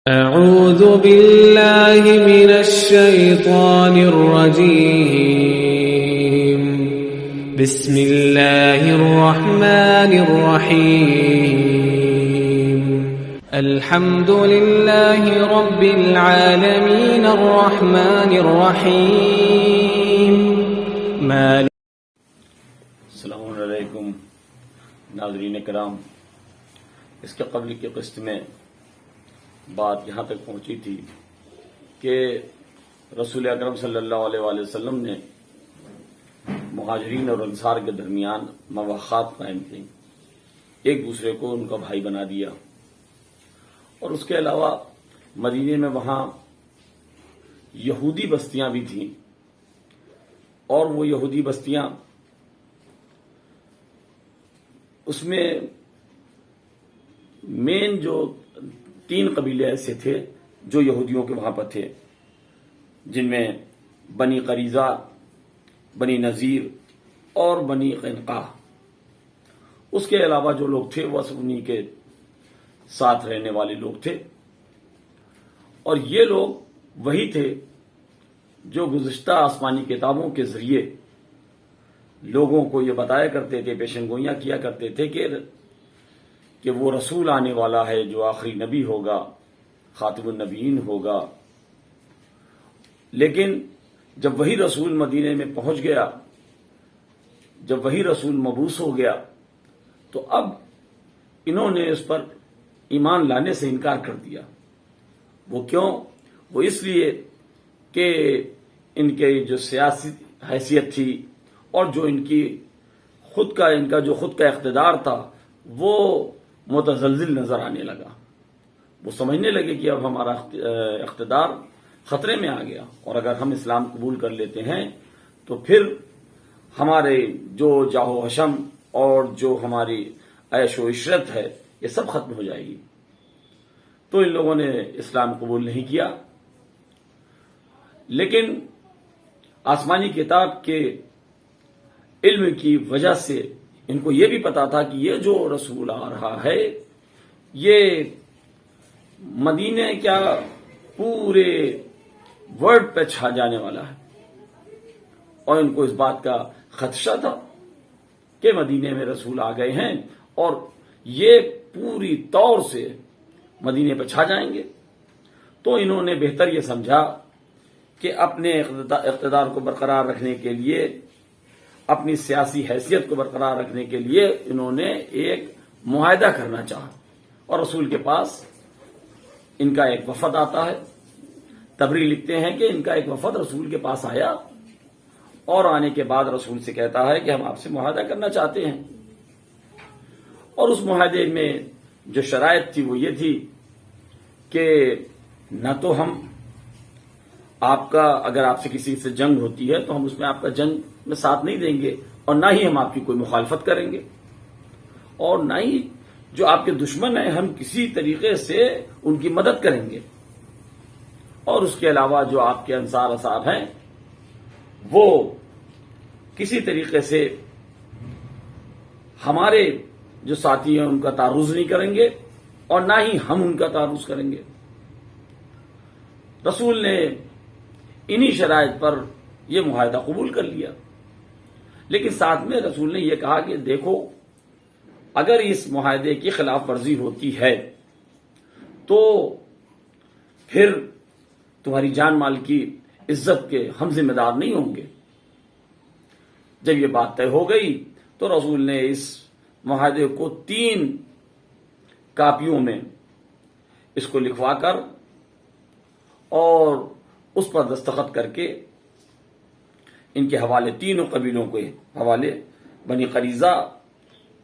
أعوذ بالله من الشيطان الرجيم بسم الله الرحمن الرحيم الحمد لله رب العالمين الرحمن الرحيم مالك السلام علیکم ناظرین کرام، اس کے قبل کی قسط میں بات یہاں تک پہنچی تھی کہ رسول اکرم صلی اللہ علیہ وآلہ وسلم نے مہاجرین اور انصار کے درمیان مواخات قائم کی، ایک دوسرے کو ان کا بھائی بنا دیا، اور اس کے علاوہ مدینے میں وہاں یہودی بستیاں بھی تھیں، اور وہ یہودی بستیاں اس میں مین جو 3 قبیلے ایسے تھے جو یہودیوں کے وہاں پر تھے، جن میں بنی قریظہ، بنی نذیر اور بنی قینقاع۔ اس کے علاوہ جو لوگ تھے وہ سب انہی کے ساتھ رہنے والے لوگ تھے، اور یہ لوگ وہی تھے جو گزشتہ آسمانی کتابوں کے ذریعے لوگوں کو یہ بتایا کرتے تھے، پیشن گوئیاں کیا کرتے تھے کہ وہ رسول آنے والا ہے جو آخری نبی ہوگا، خاتم النبیین ہوگا۔ لیکن جب وہی رسول مدینے میں پہنچ گیا، جب وہی رسول مبعوث ہو گیا، تو اب انہوں نے اس پر ایمان لانے سے انکار کر دیا۔ وہ کیوں؟ وہ اس لیے کہ ان کے جو سیاسی حیثیت تھی اور جو ان کا جو خود کا اقتدار تھا وہ متزلزل نظر آنے لگا۔ وہ سمجھنے لگے کہ اب ہمارا اقتدار خطرے میں آ گیا، اور اگر ہم اسلام قبول کر لیتے ہیں تو پھر ہمارے جو جاہ و حشم اور جو ہماری عیش و عشرت ہے یہ سب ختم ہو جائے گی۔ تو ان لوگوں نے اسلام قبول نہیں کیا، لیکن آسمانی کتاب کے علم کی وجہ سے ان کو یہ بھی پتا تھا کہ یہ جو رسول آ رہا ہے یہ مدینے کیا پورے ورلڈ پہ چھا جانے والا ہے، اور ان کو اس بات کا خدشہ تھا کہ مدینے میں رسول آ گئے ہیں اور یہ پوری طور سے مدینے پہ چھا جائیں گے۔ تو انہوں نے بہتر یہ سمجھا کہ اپنے اقتدار کو برقرار رکھنے کے لیے، اپنی سیاسی حیثیت کو برقرار رکھنے کے لیے انہوں نے ایک معاہدہ کرنا چاہا، اور رسول کے پاس ان کا ایک وفد آتا ہے۔ تبری لکھتے ہیں کہ ان کا ایک وفد رسول کے پاس آیا، اور آنے کے بعد رسول سے کہتا ہے کہ ہم آپ سے معاہدہ کرنا چاہتے ہیں، اور اس معاہدے میں جو شرائط تھی وہ یہ تھی کہ نہ تو ہم آپ کا، اگر آپ سے کسی سے جنگ ہوتی ہے تو ہم اس میں آپ کا جنگ میں ساتھ نہیں دیں گے، اور نہ ہی ہم آپ کی کوئی مخالفت کریں گے، اور نہ ہی جو آپ کے دشمن ہیں ہم کسی طریقے سے ان کی مدد کریں گے، اور اس کے علاوہ جو آپ کے انصار اصحاب ہیں وہ کسی طریقے سے ہمارے جو ساتھی ہیں ان کا تعرض نہیں کریں گے، اور نہ ہی ہم ان کا تعرض کریں گے۔ رسول نے انہی شرائط پر یہ معاہدہ قبول کر لیا، لیکن ساتھ میں رسول نے یہ کہا کہ دیکھو، اگر اس معاہدے کی خلاف ورزی ہوتی ہے تو پھر تمہاری جان مال کی عزت کے ہم ذمہ دار نہیں ہوں گے۔ جب یہ بات طے ہو گئی تو رسول نے اس معاہدے کو 3 کاپیوں میں اس کو لکھوا کر اور اس پر دستخط کر کے ان کے حوالے 3 قبیلوں کے حوالے، بنی قریظہ،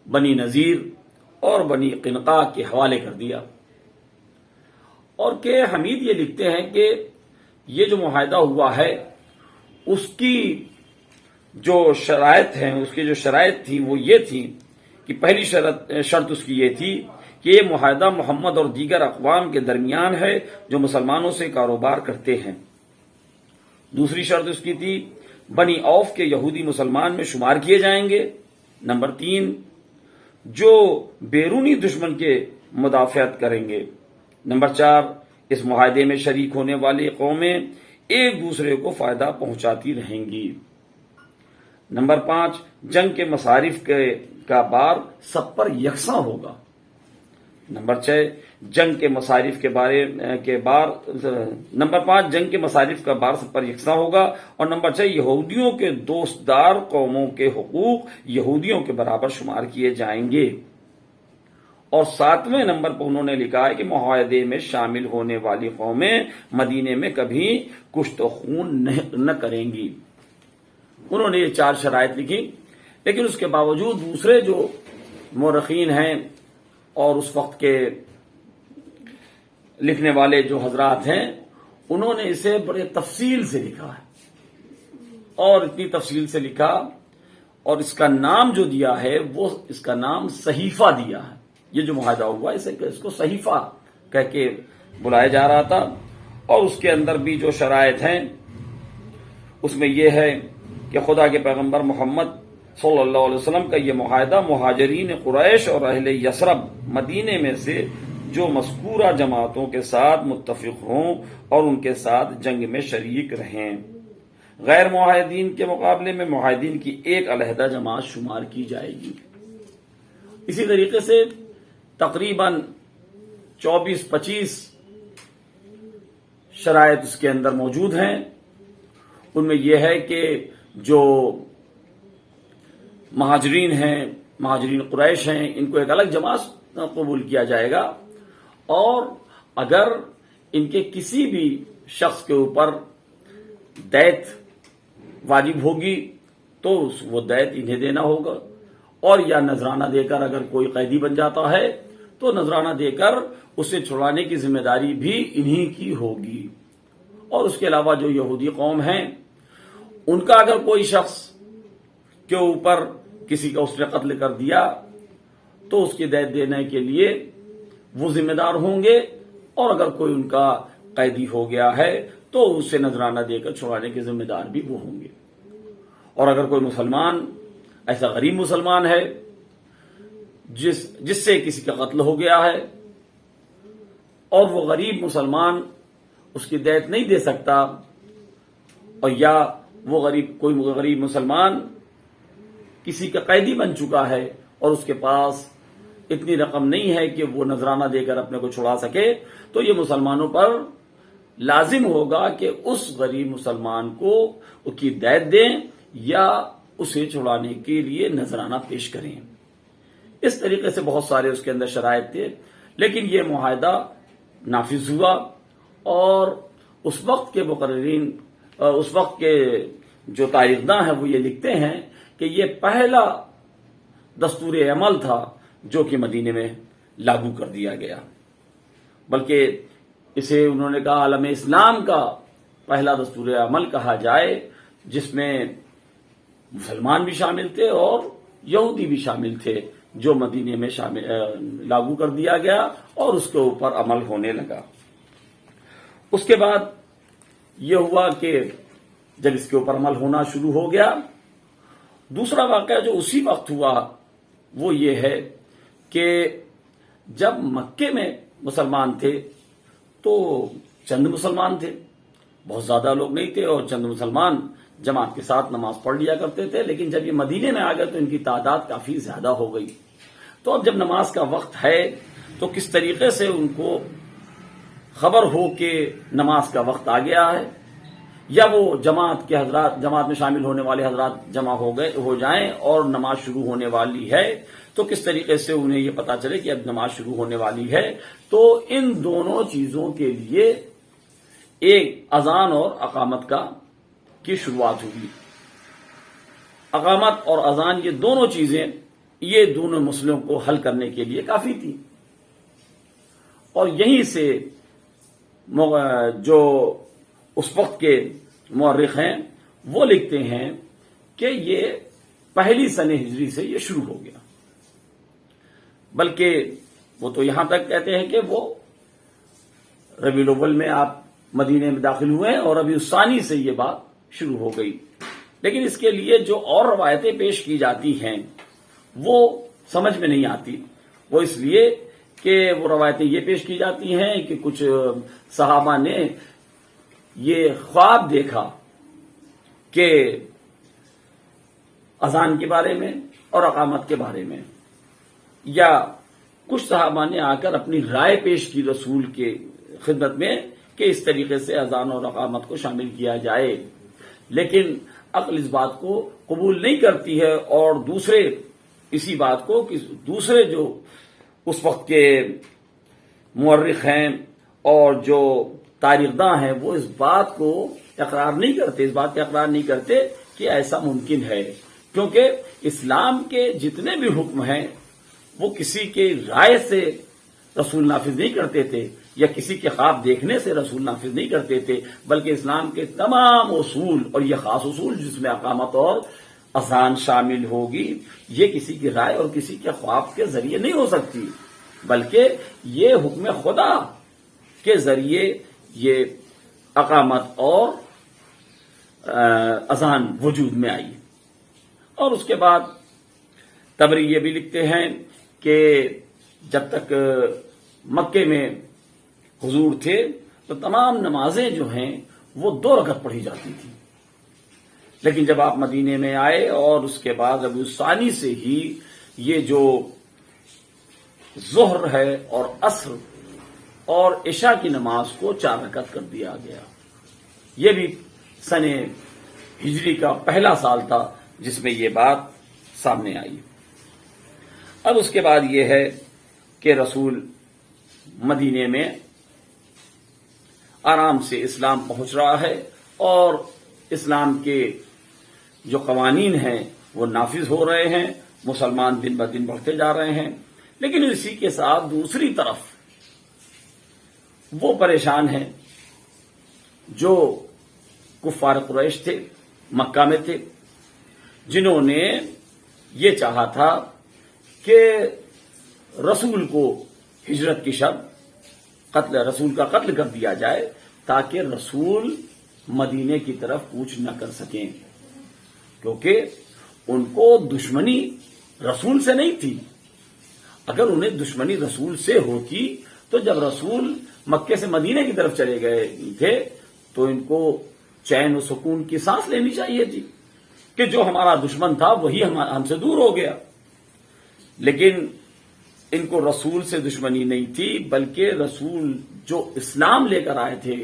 بنی نذیر اور بنی قینقاع کے حوالے کر دیا۔ اور کہ حمید یہ لکھتے ہیں کہ یہ جو معاہدہ ہوا ہے اس کی جو شرائط ہیں، اس کی جو شرائط تھی وہ یہ تھی کہ پہلی شرط اس کی یہ تھی کہ یہ معاہدہ محمد اور دیگر اقوام کے درمیان ہے جو مسلمانوں سے کاروبار کرتے ہیں۔ دوسری شرط اس کی تھی بنی اوف کے یہودی مسلمان میں شمار کیے جائیں گے۔ نمبر 3 جو بیرونی دشمن کے مدافعت کریں گے۔ نمبر 4 اس معاہدے میں شریک ہونے والی قومیں ایک دوسرے کو فائدہ پہنچاتی رہیں گی۔ نمبر 5، جنگ کے مصارف کا بار سب پر یکساں ہوگا۔ نمبر 6، جنگ کے مصارف نمبر 5، جنگ کے مصارف کا بار سب پر یکساں ہوگا، اور نمبر 6، یہودیوں کے دوست دار قوموں کے حقوق یہودیوں کے برابر شمار کیے جائیں گے۔ اور 7ویں نمبر پر انہوں نے لکھا ہے کہ معاہدے میں شامل ہونے والی قومیں مدینے میں کبھی کشت و خون نہ کریں گی۔ انہوں نے یہ 4 شرائط لکھی، لیکن اس کے باوجود دوسرے جو مورخین ہیں اور اس وقت کے لکھنے والے جو حضرات ہیں، انہوں نے اسے بڑے تفصیل سے لکھا ہے، اور اتنی تفصیل سے لکھا، اور اس کا نام جو دیا ہے وہ اس کا نام صحیفہ دیا ہے۔ یہ جو معاہدہ ہوا اس کو صحیفہ کہہ کے بلایا جا رہا تھا، اور اس کے اندر بھی جو شرائط ہیں اس میں یہ ہے کہ خدا کے پیغمبر محمد صلی اللہ علیہ وسلم کا یہ معاہدہ مہاجرین قریش اور اہل یثرب مدینے میں سے جو مذکورہ جماعتوں کے ساتھ متفق ہوں اور ان کے ساتھ جنگ میں شریک رہیں۔ غیر معاہدین کے مقابلے میں معاہدین کی ایک علیحدہ جماعت شمار کی جائے گی۔ اسی طریقے سے تقریباً 24-25 شرائط اس کے اندر موجود ہیں۔ ان میں یہ ہے کہ جو مہاجرین ہیں، مہاجرین قریش ہیں، ان کو ایک الگ جماعت قبول کیا جائے گا، اور اگر ان کے کسی بھی شخص کے اوپر دیت واجب ہوگی تو وہ دیت انہیں دینا ہوگا، اور یا نذرانہ دے کر اگر کوئی قیدی بن جاتا ہے تو نذرانہ دے کر اسے چھڑانے کی ذمہ داری بھی انہی کی ہوگی۔ اور اس کے علاوہ جو یہودی قوم ہیں، ان کا اگر کوئی شخص کے اوپر کسی کا اس نے قتل کر دیا تو اس کی دیت دینے کے لیے وہ ذمہ دار ہوں گے، اور اگر کوئی ان کا قیدی ہو گیا ہے تو اسے نذرانہ دے کر چھڑانے کے ذمہ دار بھی وہ ہوں گے۔ اور اگر کوئی مسلمان ایسا غریب مسلمان ہے جس سے کسی کا قتل ہو گیا ہے، اور وہ غریب مسلمان اس کی دیت نہیں دے سکتا، اور یا وہ کوئی غریب مسلمان کسی کا قیدی بن چکا ہے اور اس کے پاس اتنی رقم نہیں ہے کہ وہ نذرانہ دے کر اپنے کو چھڑا سکے، تو یہ مسلمانوں پر لازم ہوگا کہ اس غریب مسلمان کو اس کی دیت دیں یا اسے چھڑانے کے لیے نذرانہ پیش کریں۔ اس طریقے سے بہت سارے اس کے اندر شرائط تھے، لیکن یہ معاہدہ نافذ ہوا، اور اس وقت کے مقررین، اس وقت کے جو تاریخ داں ہیں وہ یہ لکھتے ہیں کہ یہ پہلا دستور عمل تھا جو کہ مدینے میں لاگو کر دیا گیا، بلکہ اسے انہوں نے کہا عالم اسلام کا پہلا دستور عمل کہا جائے، جس میں مسلمان بھی شامل تھے اور یہودی بھی شامل تھے، جو مدینے میں لاگو کر دیا گیا اور اس کے اوپر عمل ہونے لگا۔ اس کے بعد یہ ہوا کہ جب اس کے اوپر عمل ہونا شروع ہو گیا، دوسرا واقعہ جو اسی وقت ہوا وہ یہ ہے کہ جب مکے میں مسلمان تھے تو چند مسلمان تھے، بہت زیادہ لوگ نہیں تھے، اور چند مسلمان جماعت کے ساتھ نماز پڑھ لیا کرتے تھے، لیکن جب یہ مدینے میں آ گئے تو ان کی تعداد کافی زیادہ ہو گئی۔ تو اب جب نماز کا وقت ہے تو کس طریقے سے ان کو خبر ہو کہ نماز کا وقت آ گیا ہے، یا وہ جماعت میں شامل ہونے والے حضرات جمع ہو جائیں اور نماز شروع ہونے والی ہے، تو کس طریقے سے انہیں یہ پتا چلے کہ اب نماز شروع ہونے والی ہے۔ تو ان دونوں چیزوں کے لیے ایک اذان اور اقامت کی شروعات ہوئی۔ اقامت اور اذان یہ دونوں چیزیں، یہ دونوں مسئلوں کو حل کرنے کے لیے کافی تھی، اور یہیں سے جو اس وقت کے مورخ ہیں وہ لکھتے ہیں کہ یہ پہلی سنہ ہجری سے یہ شروع ہو گیا، بلکہ وہ تو یہاں تک کہتے ہیں کہ وہ ربیع الاول میں آپ مدینے میں داخل ہوئے اور ربیع الثانی سے یہ بات شروع ہو گئی، لیکن اس کے لیے جو اور روایتیں پیش کی جاتی ہیں وہ سمجھ میں نہیں آتی۔ وہ اس لیے کہ وہ روایتیں یہ پیش کی جاتی ہیں کہ کچھ صحابہ نے یہ خواب دیکھا کہ اذان کے بارے میں اور اقامت کے بارے میں، یا کچھ صحابہ نے آ کر اپنی رائے پیش کی رسول کے خدمت میں کہ اس طریقے سے اذان اور اقامت کو شامل کیا جائے، لیکن عقل اس بات کو قبول نہیں کرتی ہے، اور دوسرے اسی بات کو کہ دوسرے جو اس وقت کے مورخ ہیں اور جو تاریخ داں ہیں وہ اس بات کو اقرار نہیں کرتے، اس بات کا اقرار نہیں کرتے کہ ایسا ممکن ہے، کیونکہ اسلام کے جتنے بھی حکم ہیں وہ کسی کے رائے سے رسول نافذ نہیں کرتے تھے یا کسی کے خواب دیکھنے سے رسول نافذ نہیں کرتے تھے، بلکہ اسلام کے تمام اصول اور یہ خاص اصول جس میں اقامت اور اذان شامل ہوگی، یہ کسی کی رائے اور کسی کے خواب کے ذریعے نہیں ہو سکتی، بلکہ یہ حکم خدا کے ذریعے یہ اقامت اور اذان وجود میں آئی۔ اور اس کے بعد طبری یہ بھی لکھتے ہیں کہ جب تک مکے میں حضور تھے تو تمام نمازیں جو ہیں وہ 2 رکعت پڑھی جاتی تھی، لیکن جب آپ مدینے میں آئے اور اس کے بعد ربیع الثانی سے ہی یہ جو ظہر ہے اور عصر اور عشاء کی نماز کو 4 رکعت کر دیا گیا۔ یہ بھی سن ہجری کا پہلا سال تھا جس میں یہ بات سامنے آئی۔ اب اس کے بعد یہ ہے کہ رسول مدینے میں آرام سے اسلام پہنچ رہا ہے اور اسلام کے جو قوانین ہیں وہ نافذ ہو رہے ہیں، مسلمان دن بدن بڑھتے جا رہے ہیں، لیکن اسی کے ساتھ دوسری طرف وہ پریشان ہیں جو کفار قریش تھے، مکہ میں تھے، جنہوں نے یہ چاہا تھا کہ رسول کو ہجرت کی شرط رسول کا قتل کر دیا جائے تاکہ رسول مدینے کی طرف کوچ نہ کر سکیں، کیونکہ ان کو دشمنی رسول سے نہیں تھی۔ اگر انہیں دشمنی رسول سے ہوتی تو جب رسول مکے سے مدینے کی طرف چلے گئے تھے تو ان کو چین و سکون کی سانس لینی چاہیے تھی کہ جو ہمارا دشمن تھا وہی ہم سے دور ہو گیا، لیکن ان کو رسول سے دشمنی نہیں تھی، بلکہ رسول جو اسلام لے کر آئے تھے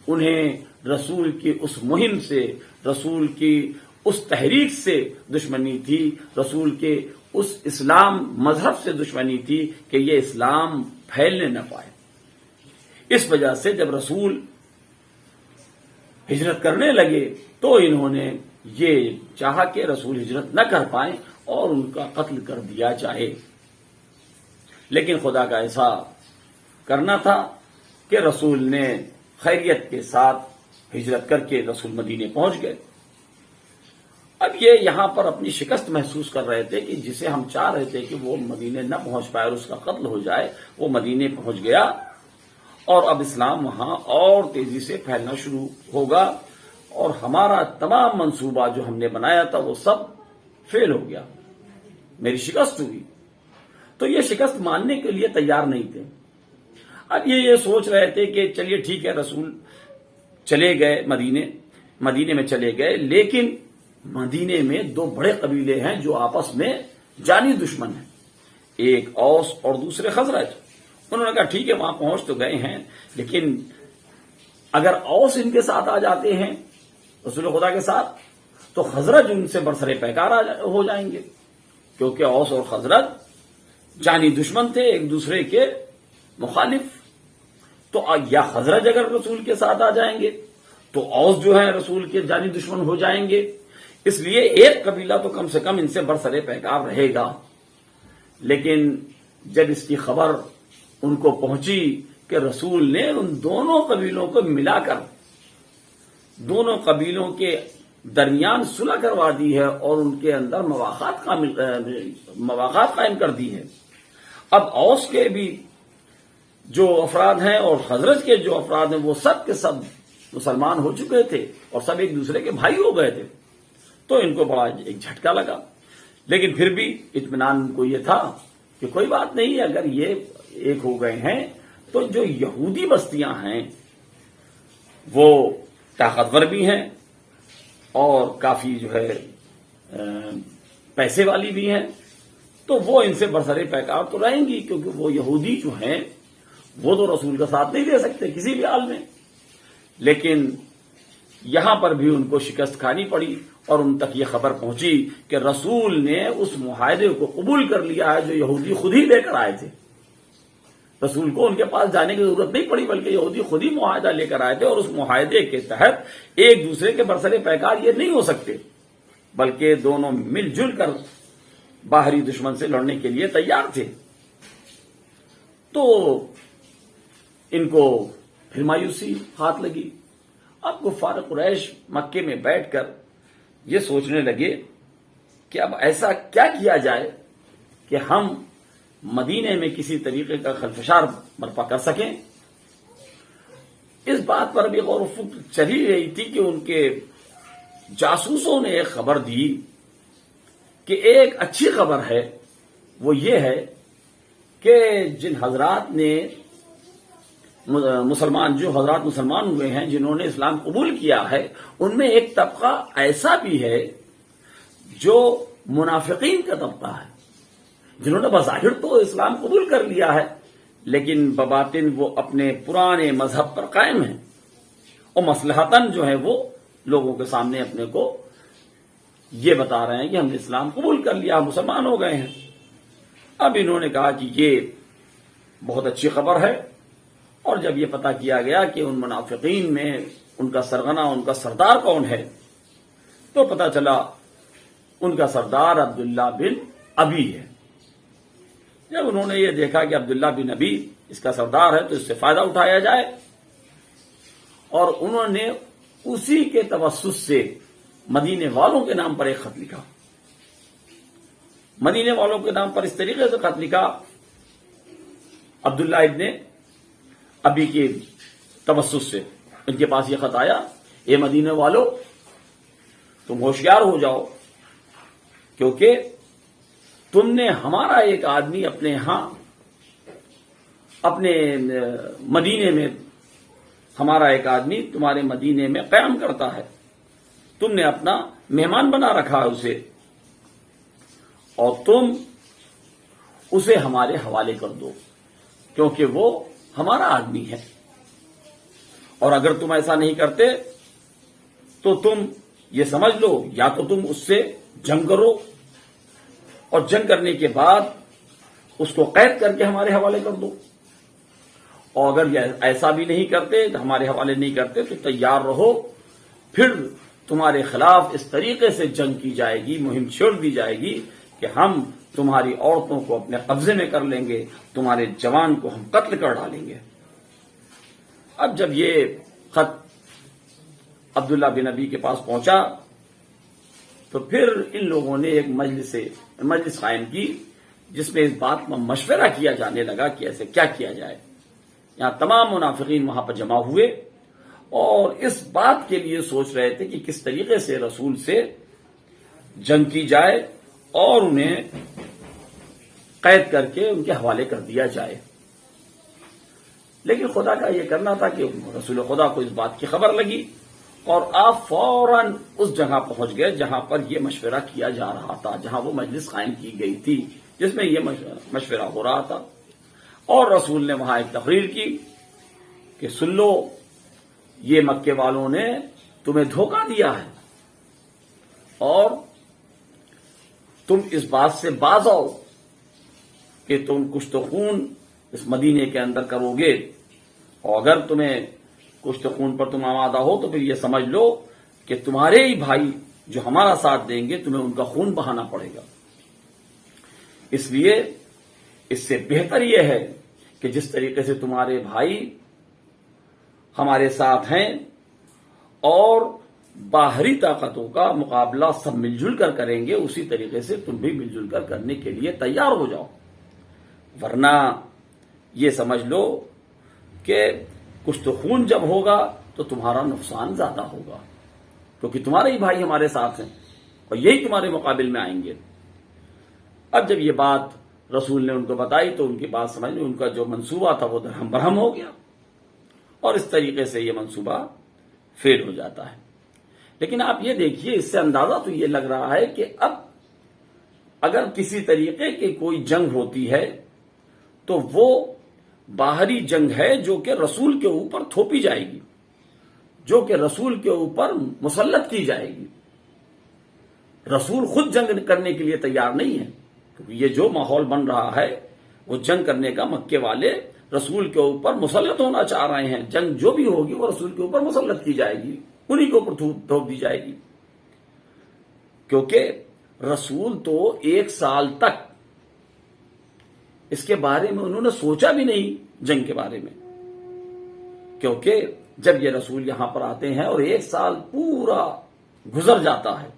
انہیں رسول کی اس مہم سے، رسول کی اس تحریک سے دشمنی تھی، رسول کے اس اسلام مذہب سے دشمنی تھی کہ یہ اسلام پھیلنے نہ پائے۔ اس وجہ سے جب رسول ہجرت کرنے لگے تو انہوں نے یہ چاہا کہ رسول ہجرت نہ کر پائیں اور ان کا قتل کر دیا جائے، لیکن خدا کا ایسا کرنا تھا کہ رسول نے خیریت کے ساتھ ہجرت کر کے رسول مدینے پہنچ گئے۔ اب یہ یہاں پر اپنی شکست محسوس کر رہے تھے کہ جسے ہم چاہ رہے تھے کہ وہ مدینے نہ پہنچ پائے اور اس کا قتل ہو جائے، وہ مدینے پہنچ گیا اور اب اسلام وہاں اور تیزی سے پھیلنا شروع ہوگا، اور ہمارا تمام منصوبہ جو ہم نے بنایا تھا وہ سب فیل ہو گیا، میری شکست ہوئی۔ تو یہ شکست ماننے کے لیے تیار نہیں تھے۔ اب یہ سوچ رہے تھے کہ چلیے ٹھیک ہے، رسول چلے گئے مدینے میں چلے گئے، لیکن مدینے میں 2 بڑے قبیلے ہیں جو آپس میں جانی دشمن ہیں، ایک اوس اور دوسرے خزرج۔ انہوں نے کہا ٹھیک ہے وہاں پہنچ تو گئے ہیں، لیکن اگر اوس ان کے ساتھ آ جاتے ہیں رسول خدا کے ساتھ تو خزرج ان سے برسر پیکار ہو جائیں گے، کیونکہ اوس اور خزرج جانی دشمن تھے، ایک دوسرے کے مخالف۔ تو یا خزرج اگر رسول کے ساتھ آ جائیں گے تو اوس جو ہیں رسول کے جانی دشمن ہو جائیں گے، اس لیے ایک قبیلہ تو کم سے کم ان سے برسر پیکار رہے گا۔ لیکن جب اس کی خبر ان کو پہنچی کہ رسول نے ان دونوں قبیلوں کو ملا کر دونوں قبیلوں کے درمیان صلح کروا دی ہے اور ان کے اندر مواقعات قائم کر دی ہے، اب اوس کے بھی جو افراد ہیں اور خزرج کے جو افراد ہیں وہ سب کے سب مسلمان ہو چکے تھے اور سب ایک دوسرے کے بھائی ہو گئے تھے، تو ان کو بڑا ایک جھٹکا لگا، لیکن پھر بھی اطمینان کو یہ تھا کہ کوئی بات نہیں، اگر یہ ایک ہو گئے ہیں تو جو یہودی بستیاں ہیں وہ طاقتور بھی ہیں اور کافی جو ہے پیسے والی بھی ہیں، تو وہ ان سے برسر پیکار تو رہیں گی، کیونکہ وہ یہودی جو ہیں وہ تو رسول کا ساتھ نہیں دے سکتے کسی بھی حال میں۔ لیکن یہاں پر بھی ان کو شکست کھانی پڑی اور ان تک یہ خبر پہنچی کہ رسول نے اس معاہدے کو قبول کر لیا ہے جو یہودی خود ہی لے کر آئے تھے۔ رسول کو ان کے پاس جانے کی ضرورت نہیں پڑی، بلکہ یہودی خود ہی معاہدہ لے کر آئے تھے، اور اس معاہدے کے تحت ایک دوسرے کے برسر پیکار یہ نہیں ہو سکتے، بلکہ دونوں مل جل کر باہری دشمن سے لڑنے کے لیے تیار تھے۔ تو ان کو پھر مایوسی ہاتھ لگی۔ اب کفار قریش مکے میں بیٹھ کر یہ سوچنے لگے کہ اب ایسا کیا کیا جائے کہ ہم مدینے میں کسی طریقے کا خلفشار برپا کر سکیں۔ اس بات پر بھی غور و فکر چلی رہی تھی کہ ان کے جاسوسوں نے ایک خبر دی کہ ایک اچھی خبر ہے، وہ یہ ہے کہ جن حضرات نے حضرات مسلمان ہوئے ہیں، جنہوں نے اسلام قبول کیا ہے، ان میں ایک طبقہ ایسا بھی ہے جو منافقین کا طبقہ ہے، جنہوں نے بظاہر تو اسلام قبول کر لیا ہے لیکن بباطن وہ اپنے پرانے مذہب پر قائم ہیں، اور مصلحتاً جو ہے وہ لوگوں کے سامنے اپنے کو یہ بتا رہے ہیں کہ ہم نے اسلام قبول کر لیا، مسلمان ہو گئے ہیں۔ اب انہوں نے کہا کہ یہ بہت اچھی خبر ہے، اور جب یہ پتہ کیا گیا کہ ان منافقین میں ان کا سرغنہ، ان کا سردار کون ہے، تو پتہ چلا ان کا سردار عبداللہ بن ابی ہے۔ جب انہوں نے یہ دیکھا کہ عبداللہ بن ابی اس کا سردار ہے تو اس سے فائدہ اٹھایا جائے، اور انہوں نے اسی کے توسط سے مدینے والوں کے نام پر ایک خط لکھا۔ مدینے والوں کے نام پر اس طریقے سے خط لکھا، عبداللہ ابن ابی کے توسط سے ان کے پاس یہ خط آیا، اے مدینے والو، تم ہوشیار ہو جاؤ، کیونکہ تم نے ہمارا ایک آدمی اپنے ہاں اپنے مدینے میں، ہمارا ایک آدمی تمہارے مدینے میں قیام کرتا ہے، تم نے اپنا مہمان بنا رکھا ہے اسے، اور تم اسے ہمارے حوالے کر دو کیونکہ وہ ہمارا آدمی ہے، اور اگر تم ایسا نہیں کرتے تو تم یہ سمجھ لو یا تو تم اس سے جنگ کرو، اور جنگ کرنے کے بعد اس کو قید کر کے ہمارے حوالے کر دو، اور اگر یہ ایسا بھی نہیں کرتے، ہمارے حوالے نہیں کرتے، تو تیار رہو، پھر تمہارے خلاف اس طریقے سے جنگ کی جائے گی، مہم چھیڑ دی جائے گی کہ ہم تمہاری عورتوں کو اپنے قبضے میں کر لیں گے، تمہارے جوان کو ہم قتل کر ڈالیں گے۔ اب جب یہ خط عبداللہ بن ابی کے پاس پہنچا تو پھر ان لوگوں نے ایک مجلس قائم کی جس میں اس بات میں مشورہ کیا جانے لگا کہ ایسے کیا کیا جائے۔ یہاں تمام منافقین وہاں پر جمع ہوئے اور اس بات کے لیے سوچ رہے تھے کہ کس طریقے سے رسول سے جنگ کی جائے اور انہیں قید کر کے ان کے حوالے کر دیا جائے۔ لیکن خدا کا یہ کرنا تھا کہ رسول خدا کو اس بات کی خبر لگی اور آپ فوراً اس جگہ پہنچ گئے جہاں پر یہ مشورہ کیا جا رہا تھا، جہاں وہ مجلس قائم کی گئی تھی جس میں یہ مشورہ ہو رہا تھا، اور رسول نے وہاں ایک تقریر کی کہ سن لو، یہ مکے والوں نے تمہیں دھوکہ دیا ہے اور تم اس بات سے باز آؤ کہ تم کشت و خون اس مدینے کے اندر کرو گے، اور اگر تمہیں کشت و خون پر تم آمادہ ہو تو پھر یہ سمجھ لو کہ تمہارے ہی بھائی جو ہمارا ساتھ دیں گے تمہیں ان کا خون بہانا پڑے گا۔ اس لیے اس سے بہتر یہ ہے کہ جس طریقے سے تمہارے بھائی ہمارے ساتھ ہیں اور باہری طاقتوں کا مقابلہ سب مل جل کر کریں گے، اسی طریقے سے تم بھی مل جل کر کرنے کے لیے تیار ہو جاؤ، ورنہ یہ سمجھ لو کہ کچھ تو خون جب ہوگا تو تمہارا نقصان زیادہ ہوگا، کیونکہ تمہارے ہی بھائی ہمارے ساتھ ہیں اور یہی تمہارے مقابل میں آئیں گے۔ اب جب یہ بات رسول نے ان کو بتائی تو ان کی بات سمجھ میں ان کا جو منصوبہ تھا وہ درہم برہم ہو گیا، اور اس طریقے سے یہ منصوبہ فیل ہو جاتا ہے۔ لیکن آپ یہ دیکھیے، اس سے اندازہ تو یہ لگ رہا ہے کہ اب اگر کسی طریقے کی کوئی جنگ ہوتی ہے تو وہ باہری جنگ ہے جو کہ رسول کے اوپر تھوپی جائے گی، جو کہ رسول کے اوپر مسلط کی جائے گی۔ رسول خود جنگ کرنے کے لیے تیار نہیں ہے، کیونکہ یہ جو ماحول بن رہا ہے وہ جنگ کرنے کا مکے والے رسول کے اوپر مسلط ہونا چاہ رہے ہیں۔ جنگ جو بھی ہوگی وہ رسول کے اوپر مسلط کی جائے گی، انہی کے اوپر تھوپ دی جائے گی، کیونکہ رسول تو 1 سال تک اس کے بارے میں انہوں نے سوچا بھی نہیں، جنگ کے بارے میں، کیونکہ جب یہ رسول یہاں پر آتے ہیں اور 1 سال پورا گزر جاتا ہے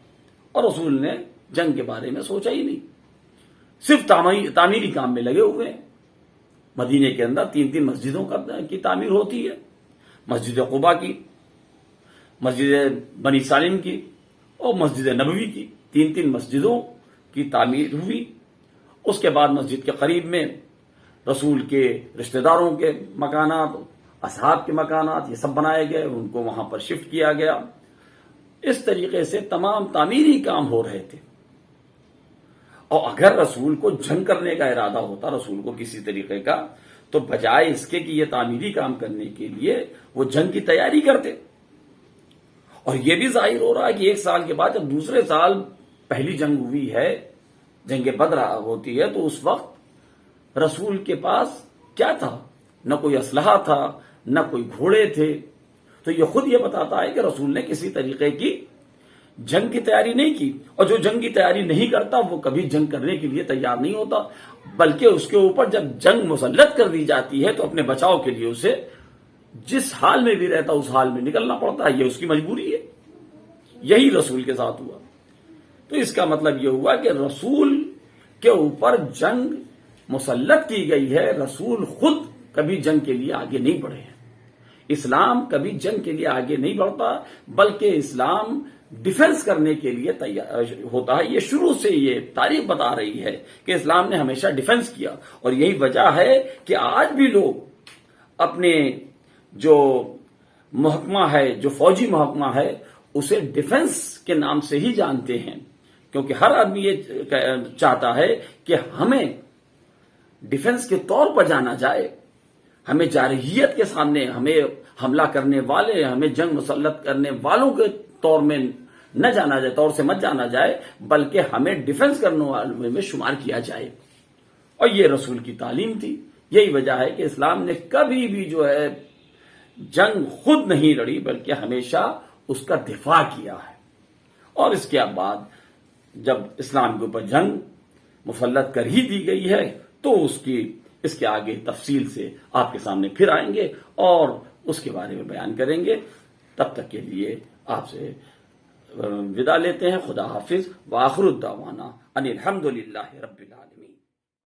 اور رسول نے جنگ کے بارے میں سوچا ہی نہیں، صرف تعمیری کام میں لگے ہوئے ہیں۔ مدینے کے اندر 3 مسجدوں کی تعمیر ہوتی ہے، مسجد قباء کی، مسجد بنی سالم کی اور مسجد نبوی کی، 3 مسجدوں کی تعمیر ہوئی۔ اس کے بعد مسجد کے قریب میں رسول کے رشتہ داروں کے مکانات، اصحاب کے مکانات، یہ سب بنائے گئے، ان کو وہاں پر شفٹ کیا گیا۔ اس طریقے سے تمام تعمیری کام ہو رہے تھے، اور اگر رسول کو جنگ کرنے کا ارادہ ہوتا، رسول کو کسی طریقے کا، تو بجائے اس کے کہ یہ تعمیری کام کرنے کے لیے وہ جنگ کی تیاری کرتے۔ اور یہ بھی ظاہر ہو رہا ہے کہ 1 سال کے بعد جب دوسرے سال پہلی جنگ ہوئی ہے، جنگ بدر ہوتی ہے، تو اس وقت رسول کے پاس کیا تھا؟ نہ کوئی اسلحہ تھا، نہ کوئی گھوڑے تھے۔ تو یہ خود یہ بتاتا ہے کہ رسول نے کسی طریقے کی جنگ کی تیاری نہیں کی، اور جو جنگ کی تیاری نہیں کرتا وہ کبھی جنگ کرنے کے لیے تیار نہیں ہوتا، بلکہ اس کے اوپر جب جنگ مسلط کر دی جاتی ہے تو اپنے بچاؤ کے لیے اسے جس حال میں بھی رہتا اس حال میں نکلنا پڑتا ہے، یہ اس کی مجبوری ہے۔ یہی رسول کے ساتھ ہوا۔ تو اس کا مطلب یہ ہوا کہ رسول کے اوپر جنگ مسلط کی گئی ہے، رسول خود کبھی جنگ کے لیے آگے نہیں بڑھے ہیں۔ اسلام کبھی جنگ کے لیے آگے نہیں بڑھتا، بلکہ اسلام ڈیفنس کرنے کے لیے تیار ہوتا ہے۔ یہ شروع سے یہ تاریخ بتا رہی ہے کہ اسلام نے ہمیشہ ڈیفنس کیا، اور یہی وجہ ہے کہ آج بھی لوگ اپنے جو محکمہ ہے، جو فوجی محکمہ ہے، اسے ڈیفنس کے نام سے ہی جانتے ہیں، کیونکہ ہر آدمی یہ چاہتا ہے کہ ہمیں ڈیفنس کے طور پر جانا جائے، ہمیں جارحیت کے سامنے، ہمیں حملہ کرنے والے، ہمیں جنگ مسلط کرنے والوں کے طور میں نہ جانا جائے، طور سے مت جانا جائے، بلکہ ہمیں ڈیفنس کرنے والوں میں شمار کیا جائے۔ اور یہ رسول کی تعلیم تھی۔ یہی وجہ ہے کہ اسلام نے کبھی بھی جو ہے جنگ خود نہیں لڑی، بلکہ ہمیشہ اس کا دفاع کیا ہے۔ اور اس کے بعد جب اسلام کے اوپر جنگ مسلط کر ہی دی گئی ہے تو اس کے آگے تفصیل سے آپ کے سامنے پھر آئیں گے اور اس کے بارے میں بیان کریں گے۔ تب تک کے لیے آپ سے ودا لیتے ہیں۔ خدا حافظ۔ وآخر الدعوانا ان الحمد للہ رب العالمین۔